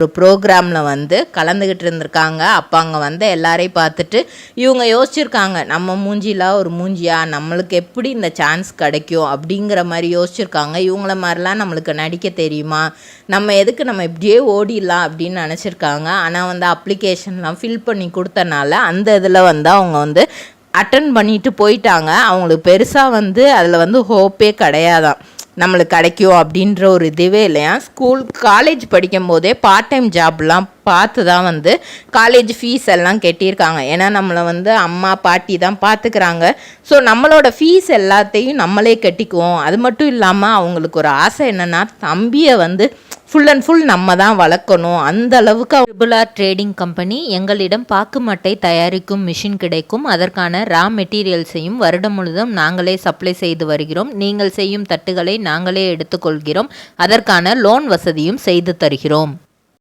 ஒரு ப்ரோக்ராமில் வந்து கலந்துக்கிட்டு இருந்திருக்காங்க. அப்போ அங்கே வந்து எல்லாரையும் பார்த்துட்டு இவங்க யோசிச்சுருக்காங்க, நம்ம மூஞ்சிலாம் ஒரு மூஞ்சியா, நம்மளுக்கு எப்படி இந்த சான்ஸ் கிடைக்கும் அப்படிங்கிற மாதிரி யோசிச்சுருக்காங்க. இவங்கள மாதிரிலாம் நம்மளுக்கு நடிக்க தெரியுமா, நம்ம எதுக்கு நம்ம இப்படியே ஓடிடலாம் அப்படின்னு நினச்சிருக்காங்க. ஆனால் வந்து அப்ளிகேஷன்லாம் ஃபில் பண்ணி கொடுத்தனால அந்த இதில் வந்து அவங்க வந்து அட்டன் பண்ணிட்டு போயிட்டாங்க. அவங்களுக்கு பெருசாக வந்து அதில் வந்து ஹோப்பே கிடையாதான் நம்மளுக்கு கிடைக்கும் அப்படின்ற ஒரு இதுவே இல்லையா. காலேஜ் படிக்கும் போதே பார்ட் டைம் ஜாப்லாம் பார்த்து தான் வந்து காலேஜ் ஃபீஸ் எல்லாம் கட்டியிருக்காங்க. ஏன்னா நம்மளை வந்து அம்மா பாட்டி தான் பார்த்துக்கிறாங்க. ஸோ நம்மளோட ஃபீஸ் எல்லாத்தையும் நம்மளே கட்டிக்குவோம். அது மட்டும் இல்லாமல் அவங்களுக்கு ஒரு ஆசை என்னென்னா, தம்பியை வந்து ஃபுல் அண்ட் ஃபுல் நம்ம தான் வளர்க்கணும். அந்த அளவுக்கு ட்ரிபிள்ஆர் ட்ரேடிங் கம்பெனி எங்களிடம் பாக்கு மட்டை தயாரிக்கும் மிஷின் கிடைக்கும். அதற்கான ரா மெட்டீரியல்ஸையும் வருடம் முழுதும் நாங்களே சப்ளை செய்து வருகிறோம். நீங்கள் செய்யும் தட்டுகளை நாங்களே எடுத்துக்கொள்கிறோம். அதற்கான லோன் வசதியும் செய்து தருகிறோம்.